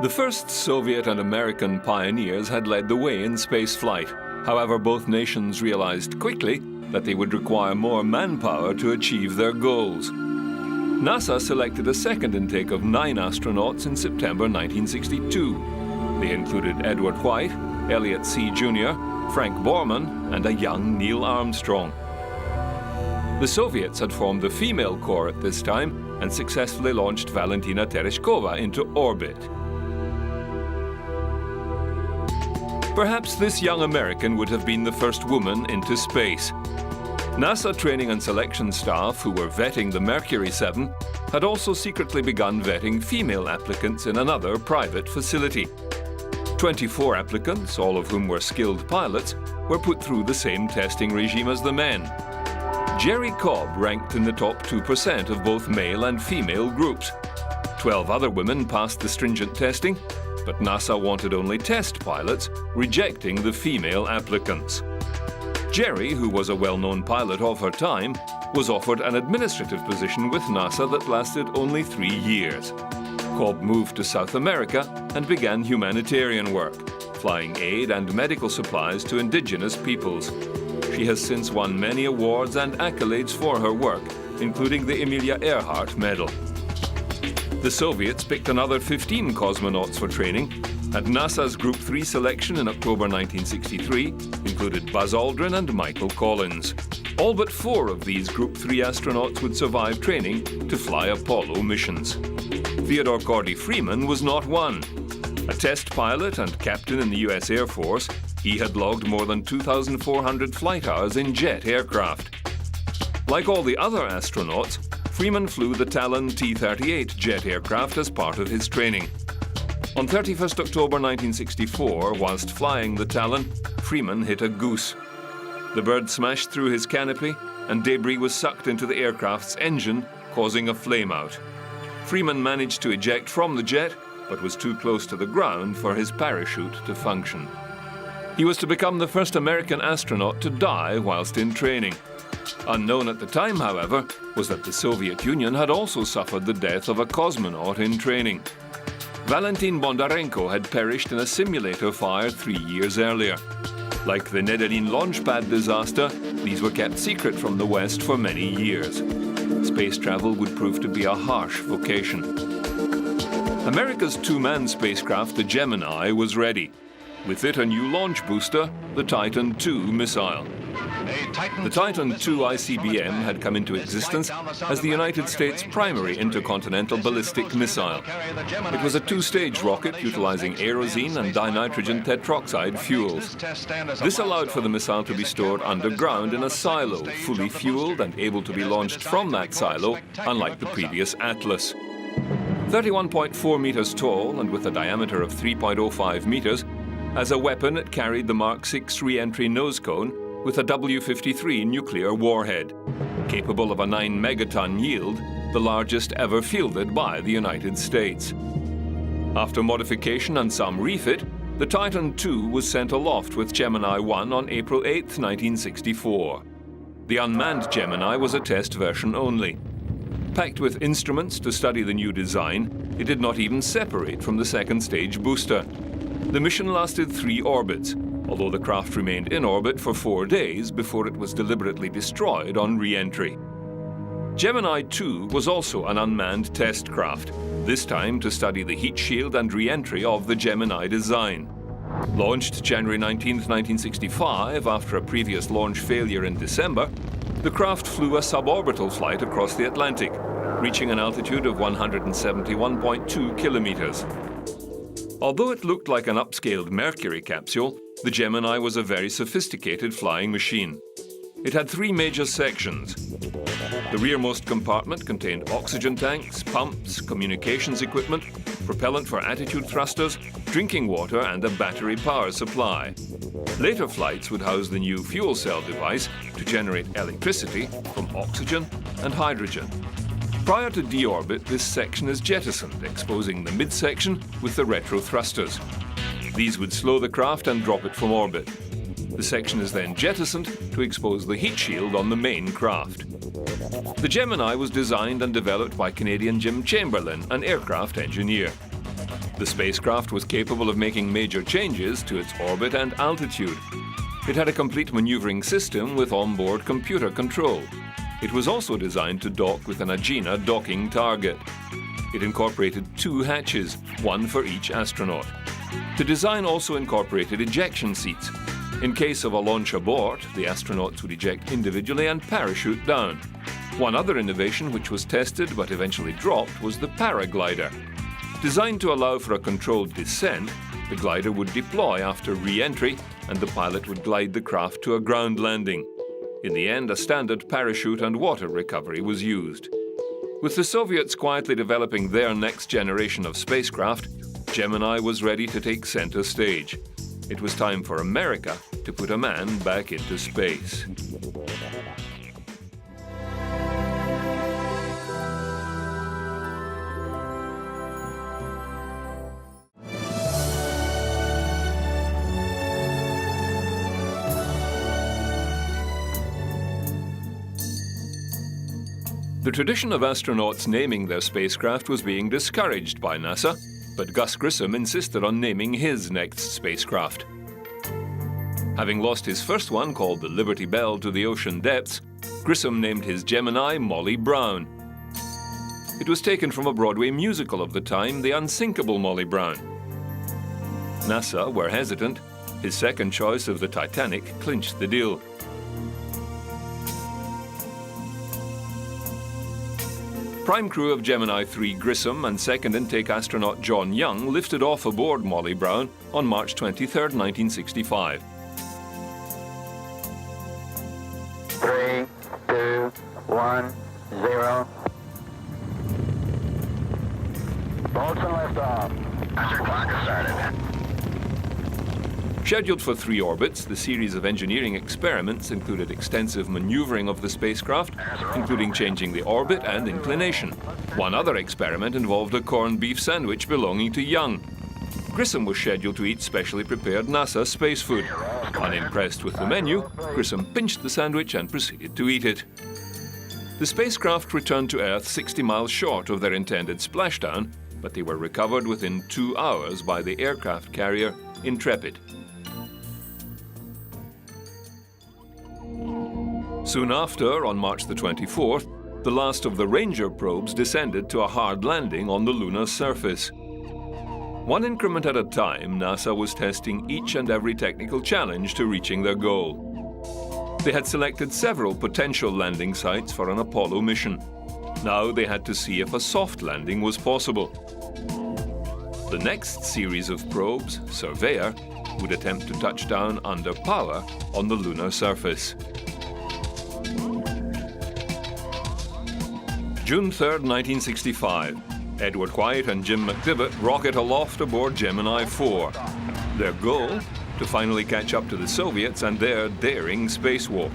The first Soviet and American pioneers had led the way in spaceflight. However, both nations realized quickly that they would require more manpower to achieve their goals. NASA selected a second intake of 9 astronauts in September 1962. They included Edward White, Elliot C. Jr., Frank Borman, and a young Neil Armstrong. The Soviets had formed the female core at this time and successfully launched Valentina Tereshkova into orbit. Perhaps this young American would have been the first woman into space. NASA training and selection staff who were vetting the Mercury 7 had also secretly begun vetting female applicants in another private facility. 24 applicants, all of whom were skilled pilots, were put through the same testing regime as the men. Jerry Cobb ranked in the top 2% of both male and female groups. 12 other women passed the stringent testing, but NASA wanted only test pilots, rejecting the female applicants. Jerry, who was a well-known pilot of her time, was offered an administrative position with NASA that lasted only 3 years. Cobb moved to South America and began humanitarian work, flying aid and medical supplies to indigenous peoples. She has since won many awards and accolades for her work, including the Amelia Earhart Medal. The Soviets picked another 15 cosmonauts for training, and NASA's Group 3 selection in October 1963 included Buzz Aldrin and Michael Collins. All but 4 of these Group 3 astronauts would survive training to fly Apollo missions. Theodore Cordy Freeman was not one. A test pilot and captain in the US Air Force, he had logged more than 2,400 flight hours in jet aircraft. Like all the other astronauts, Freeman flew the Talon T-38 jet aircraft as part of his training. On 31st October 1964, whilst flying the Talon, Freeman hit a goose. The bird smashed through his canopy, and debris was sucked into the aircraft's engine, causing a flameout. Freeman managed to eject from the jet, but was too close to the ground for his parachute to function. He was to become the first American astronaut to die whilst in training. Unknown at the time, however, was that the Soviet Union had also suffered the death of a cosmonaut in training. Valentin Bondarenko had perished in a simulator fire 3 years earlier. Like the Nedelin launchpad disaster, these were kept secret from the West for many years. Space travel would prove to be a harsh vocation. America's 2-man spacecraft, the Gemini, was ready. With it, a new launch booster, the Titan II missile. The Titan II ICBM had come into existence as the United States' primary intercontinental ballistic missile. It was a 2-stage rocket utilizing kerosene and dinitrogen tetroxide fuels. This allowed for the missile to be stored underground in a silo, fully fueled and able to be launched from that silo, unlike the previous Atlas. 31.4 meters tall and with a diameter of 3.05 meters, as a weapon it carried the Mark VI re-entry nose cone with a W-53 nuclear warhead, capable of a 9 megaton yield, the largest ever fielded by the United States. After modification and some refit, the Titan II was sent aloft with Gemini 1 on April 8, 1964. The unmanned Gemini was a test version only. Packed with instruments to study the new design, it did not even separate from the second stage booster. The mission lasted 3 orbits, although the craft remained in orbit for 4 days before it was deliberately destroyed on re-entry. Gemini 2 was also an unmanned test craft, this time to study the heat shield and re-entry of the Gemini design. Launched January 19, 1965, after a previous launch failure in December, the craft flew a suborbital flight across the Atlantic, reaching an altitude of 171.2 kilometers. Although it looked like an upscaled Mercury capsule, the Gemini was a very sophisticated flying machine. It had 3 major sections. The rearmost compartment contained oxygen tanks, pumps, communications equipment, propellant for attitude thrusters, drinking water, and a battery power supply. Later flights would house the new fuel cell device to generate electricity from oxygen and hydrogen. Prior to deorbit, this section is jettisoned, exposing the midsection with the retro thrusters. These would slow the craft and drop it from orbit. The section is then jettisoned to expose the heat shield on the main craft. The Gemini was designed and developed by Canadian Jim Chamberlain, an aircraft engineer. The spacecraft was capable of making major changes to its orbit and altitude. It had a complete maneuvering system with onboard computer control. It was also designed to dock with an Agena docking target. It incorporated 2 hatches, one for each astronaut. The design also incorporated ejection seats. In case of a launch abort, the astronauts would eject individually and parachute down. One other innovation which was tested but eventually dropped was the paraglider. Designed to allow for a controlled descent, the glider would deploy after re-entry and the pilot would glide the craft to a ground landing. In the end, a standard parachute and water recovery was used. With the Soviets quietly developing their next generation of spacecraft, Gemini was ready to take center stage. It was time for America to put a man back into space. The tradition of astronauts naming their spacecraft was being discouraged by NASA, but Gus Grissom insisted on naming his next spacecraft. Having lost his first one, called the Liberty Bell, to the ocean depths, Grissom named his Gemini Molly Brown. It was taken from a Broadway musical of the time, The Unsinkable Molly Brown. NASA were hesitant. His second choice of the Titanic clinched the deal. Prime crew of Gemini 3 Grissom and second intake astronaut John Young lifted off aboard Molly Brown on March 23, 1965. 3, 2, 1, 0. Bolton liftoff. Master clock has started. Scheduled for 3 orbits, the series of engineering experiments included extensive maneuvering of the spacecraft, including changing the orbit and inclination. One other experiment involved a corned beef sandwich belonging to Young. Grissom was scheduled to eat specially prepared NASA space food. Unimpressed with the menu, Grissom pinched the sandwich and proceeded to eat it. The spacecraft returned to Earth 60 miles short of their intended splashdown, but they were recovered within 2 hours by the aircraft carrier Intrepid. Soon after, on March the 24th, the last of the Ranger probes descended to a hard landing on the lunar surface. One increment at a time, NASA was testing each and every technical challenge to reaching their goal. They had selected several potential landing sites for an Apollo mission. Now they had to see if a soft landing was possible. The next series of probes, Surveyor, would attempt to touch down under power on the lunar surface. June 3, 1965. Edward White and Jim McDivitt rocket aloft aboard Gemini 4. Their goal? To finally catch up to the Soviets and their daring spacewalk.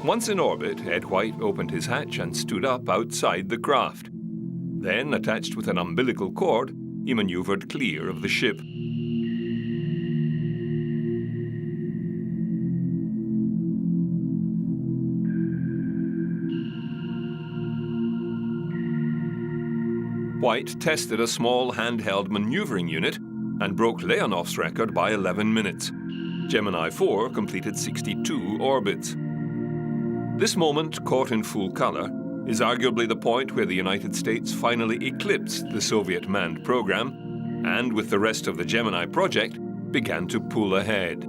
Once in orbit, Ed White opened his hatch and stood up outside the craft. Then, attached with an umbilical cord, he maneuvered clear of the ship. White tested a small handheld maneuvering unit and broke Leonov's record by 11 minutes. Gemini 4 completed 62 orbits. This moment, caught in full color, is arguably the point where the United States finally eclipsed the Soviet manned program and, with the rest of the Gemini project, began to pull ahead.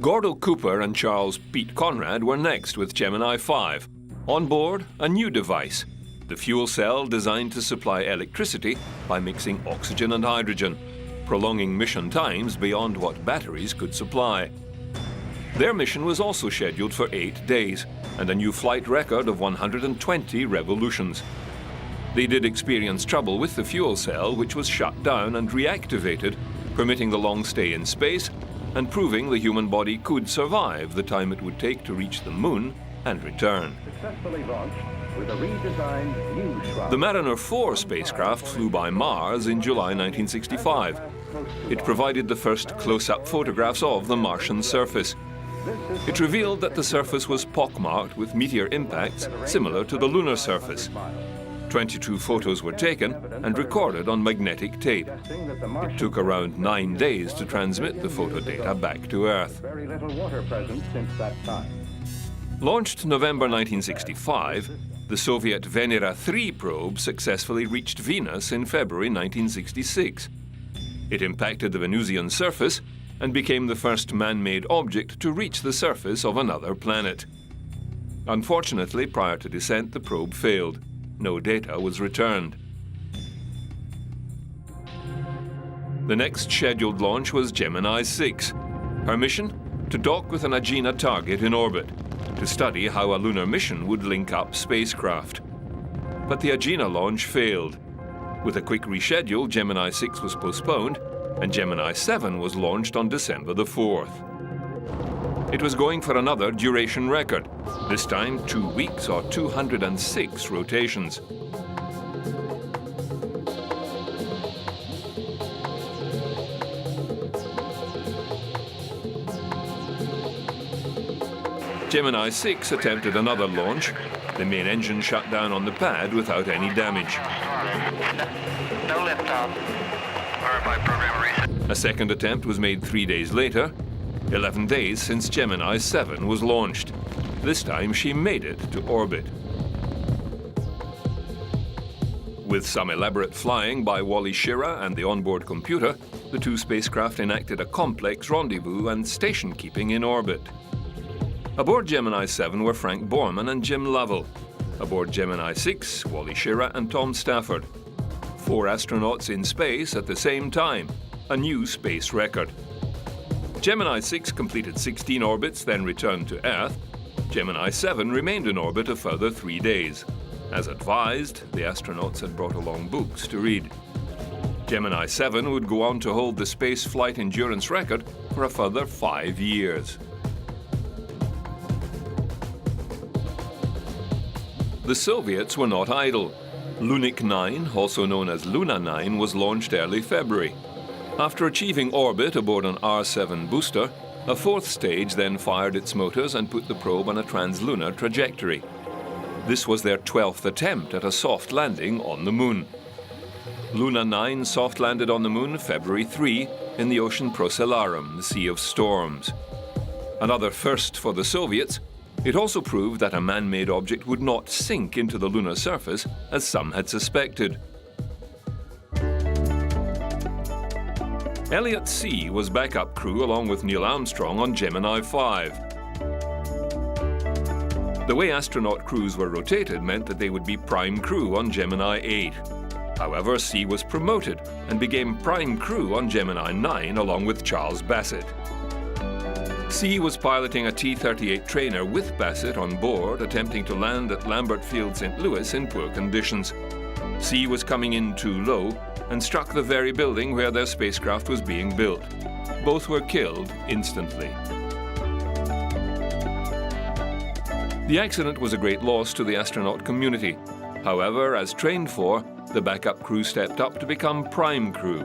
Gordo Cooper and Charles Pete Conrad were next with Gemini 5. On board, a new device, the fuel cell designed to supply electricity by mixing oxygen and hydrogen, prolonging mission times beyond what batteries could supply. Their mission was also scheduled for 8 days and a new flight record of 120 revolutions. They did experience trouble with the fuel cell, which was shut down and reactivated, permitting the long stay in space and proving the human body could survive the time it would take to reach the moon and return. Successfully launched with a redesigned new shroud. The Mariner 4 spacecraft flew by Mars in July 1965. It provided the first close-up photographs of the Martian surface. It revealed that the surface was pockmarked with meteor impacts similar to the lunar surface. 22 photos were taken and recorded on magnetic tape. It took around 9 days to transmit the photo data back to Earth. Very little water present since that time. Launched November 1965, the Soviet Venera 3 probe successfully reached Venus in February 1966. It impacted the Venusian surface and became the first man-made object to reach the surface of another planet. Unfortunately, prior to descent, the probe failed. No data was returned. The next scheduled launch was Gemini 6. Her mission? To dock with an Agena target in orbit, to study how a lunar mission would link up spacecraft. But the Agena launch failed. With a quick reschedule, Gemini 6 was postponed, and Gemini 7 was launched on December the 4th. It was going for another duration record, this time 2 weeks or 206 rotations. Gemini 6 attempted another launch. The main engine shut down on the pad without any damage. No liftoff. Verify program reset. A second attempt was made 3 days later, 11 days since Gemini 7 was launched. This time she made it to orbit. With some elaborate flying by Wally Schirra and the onboard computer, the two spacecraft enacted a complex rendezvous and station keeping in orbit. Aboard Gemini 7 were Frank Borman and Jim Lovell. Aboard Gemini 6, Wally Schirra and Tom Stafford. 4 astronauts in space at the same time, a new space record. Gemini 6 completed 16 orbits, then returned to Earth. Gemini 7 remained in orbit a further 3 days. As advised, the astronauts had brought along books to read. Gemini 7 would go on to hold the space flight endurance record for a further 5 years. The Soviets were not idle. Lunik 9, also known as Luna 9, was launched early February. After achieving orbit aboard an R-7 booster, a 4th stage then fired its motors and put the probe on a translunar trajectory. This was their 12th attempt at a soft landing on the moon. Luna 9 soft landed on the moon February 3 in the ocean Procellarum, the Sea of Storms. Another first for the Soviets, it also proved that a man-made object would not sink into the lunar surface as some had suspected. Elliot C. was backup crew along with Neil Armstrong on Gemini 5. The way astronaut crews were rotated meant that they would be prime crew on Gemini 8. However, C. was promoted and became prime crew on Gemini 9 along with Charles Bassett. C. was piloting a T-38 trainer with Bassett on board, attempting to land at Lambert Field, St. Louis in poor conditions. C. was coming in too low and struck the very building where their spacecraft was being built. Both were killed instantly. The accident was a great loss to the astronaut community. However, as trained for, the backup crew stepped up to become prime crew.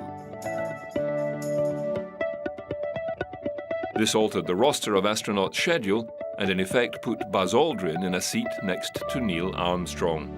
This altered the roster of astronauts' schedule and in effect put Buzz Aldrin in a seat next to Neil Armstrong.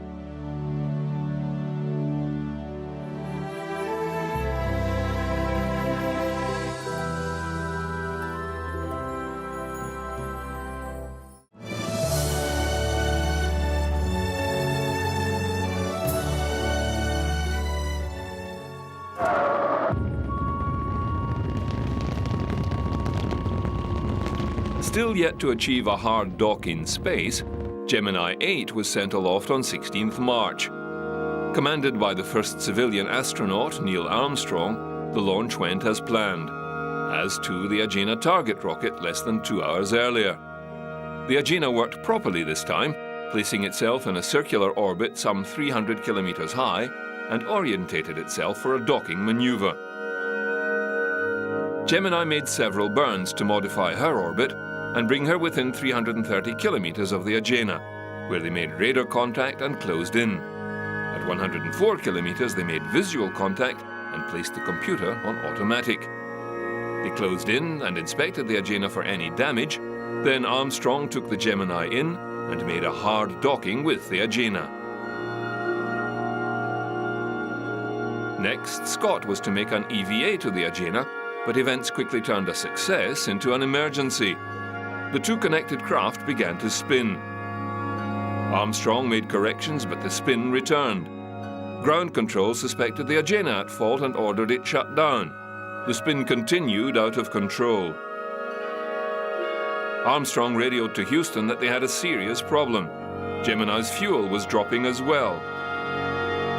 Still yet to achieve a hard dock in space, Gemini 8 was sent aloft on 16th March. Commanded by the first civilian astronaut, Neil Armstrong, the launch went as planned, as too the Agena target rocket less than 2 hours earlier. The Agena worked properly this time, placing itself in a circular orbit some 300 kilometers high and orientated itself for a docking maneuver. Gemini made several burns to modify her orbit and bring her within 330 kilometers of the Agena, where they made radar contact and closed in. At 104 kilometers, they made visual contact and placed the computer on automatic. They closed in and inspected the Agena for any damage. Then Armstrong took the Gemini in and made a hard docking with the Agena. Next, Scott was to make an EVA to the Agena, but events quickly turned a success into an emergency. The two connected craft began to spin. Armstrong made corrections, but the spin returned. Ground control suspected the Agena at fault and ordered it shut down. The spin continued out of control. Armstrong radioed to Houston that they had a serious problem. Gemini's fuel was dropping as well.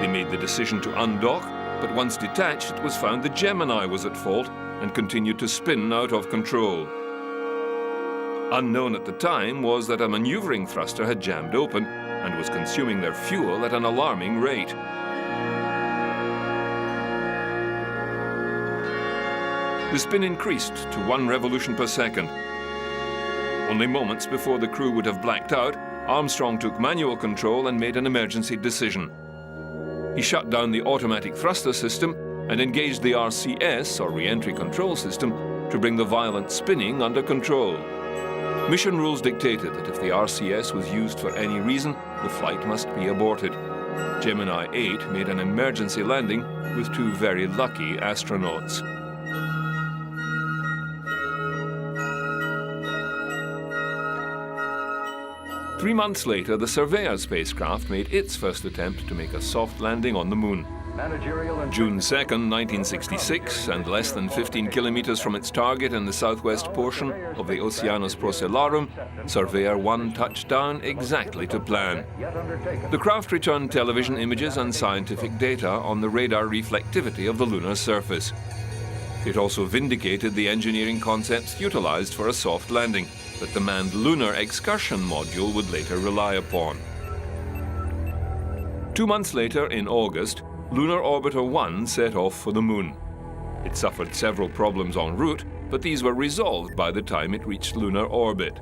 They made the decision to undock, but once detached, it was found the Gemini was at fault and continued to spin out of control. Unknown at the time was that a maneuvering thruster had jammed open and was consuming their fuel at an alarming rate. The spin increased to 1 revolution per second. Only moments before the crew would have blacked out, Armstrong took manual control and made an emergency decision. He shut down the automatic thruster system and engaged the RCS, or re-entry control system, to bring the violent spinning under control. Mission rules dictated that if the RCS was used for any reason, the flight must be aborted. Gemini 8 made an emergency landing with 2 very lucky astronauts. Three months later, the Surveyor spacecraft made its first attempt to make a soft landing on the Moon. June 2nd, 1966, and less than 15 kilometers from its target in the southwest portion of the Oceanus Procellarum, Surveyor 1 touched down exactly to plan. The craft returned television images and scientific data on the radar reflectivity of the lunar surface. It also vindicated the engineering concepts utilized for a soft landing that the manned Lunar Excursion Module would later rely upon. 2 months later, in August, Lunar Orbiter 1 set off for the Moon. It suffered several problems en route, but these were resolved by the time it reached lunar orbit.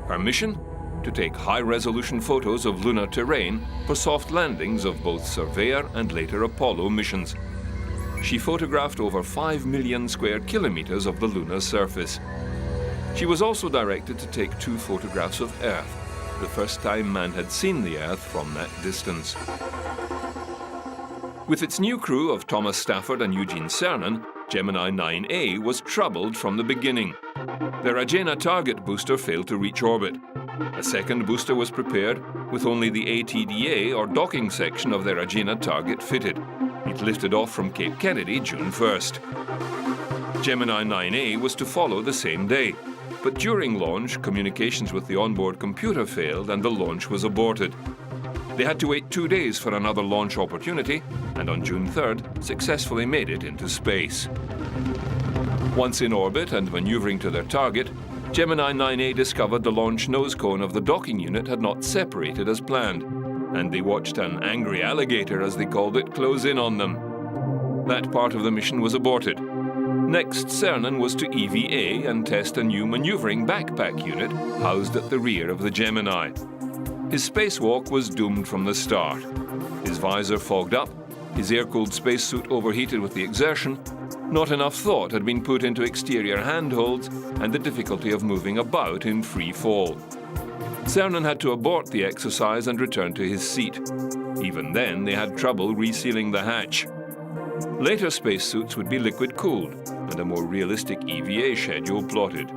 Her mission? To take high-resolution photos of lunar terrain for soft landings of both Surveyor and later Apollo missions. She photographed over 5 million square kilometers of the lunar surface. She was also directed to take 2 photographs of Earth, the first time man had seen the Earth from that distance. With its new crew of Thomas Stafford and Eugene Cernan, Gemini 9A was troubled from the beginning. Their Agena target booster failed to reach orbit. A second booster was prepared with only the ATDA, or docking section, of their Agena target fitted. It lifted off from Cape Kennedy June 1st. Gemini 9A was to follow the same day, but during launch, communications with the onboard computer failed and the launch was aborted. They had to wait 2 days for another launch opportunity, and on June 3rd, successfully made it into space. Once in orbit and maneuvering to their target, Gemini 9A discovered the launch nose cone of the docking unit had not separated as planned, and they watched an angry alligator, as they called it, close in on them. That part of the mission was aborted. Next, Cernan was to EVA and test a new maneuvering backpack unit housed at the rear of the Gemini. His spacewalk was doomed from the start. His visor fogged up, his air-cooled spacesuit overheated with the exertion, not enough thought had been put into exterior handholds and the difficulty of moving about in free fall. Cernan had to abort the exercise and return to his seat. Even then, they had trouble resealing the hatch. Later spacesuits would be liquid-cooled, and a more realistic EVA schedule plotted.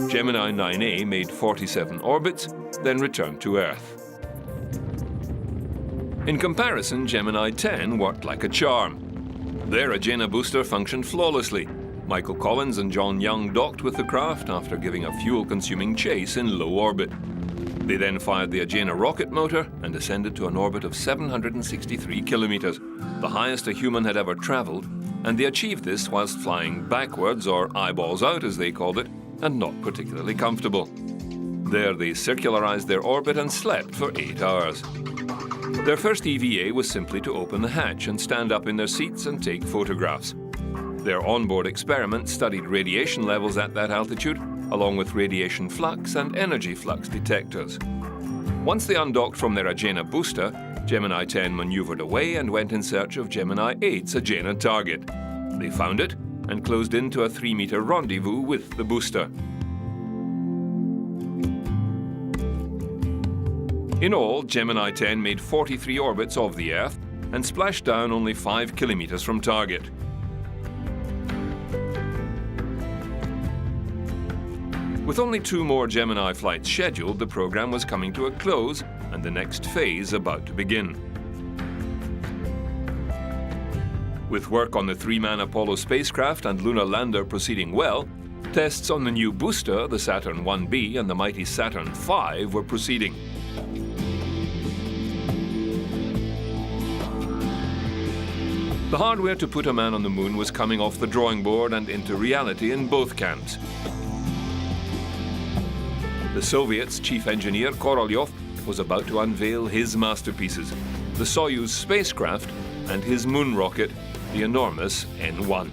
Gemini 9A made 47 orbits, then returned to Earth. In comparison, Gemini 10 worked like a charm. Their Agena booster functioned flawlessly. Michael Collins and John Young docked with the craft after giving a fuel-consuming chase in low orbit. They then fired the Agena rocket motor and ascended to an orbit of 763 kilometers, the highest a human had ever traveled, and they achieved this whilst flying backwards, or eyeballs out as they called it, and not particularly comfortable. There they circularized their orbit and slept for 8 hours. Their first EVA was simply to open the hatch and stand up in their seats and take photographs. Their onboard experiment studied radiation levels at that altitude, along with radiation flux and energy flux detectors. Once they undocked from their Agena booster, Gemini 10 maneuvered away and went in search of Gemini 8's Agena target. They found it and closed into a 3-meter rendezvous with the booster. In all, Gemini 10 made 43 orbits of the Earth and splashed down only 5 kilometers from target. With only 2 more Gemini flights scheduled, the program was coming to a close and the next phase about to begin. With work on the 3-man Apollo spacecraft and lunar lander proceeding well, tests on the new booster, the Saturn 1B and the mighty Saturn V, were proceeding. The hardware to put a man on the moon was coming off the drawing board and into reality in both camps. The Soviets' chief engineer Korolyov was about to unveil his masterpieces, the Soyuz spacecraft and his moon rocket, the enormous N-1.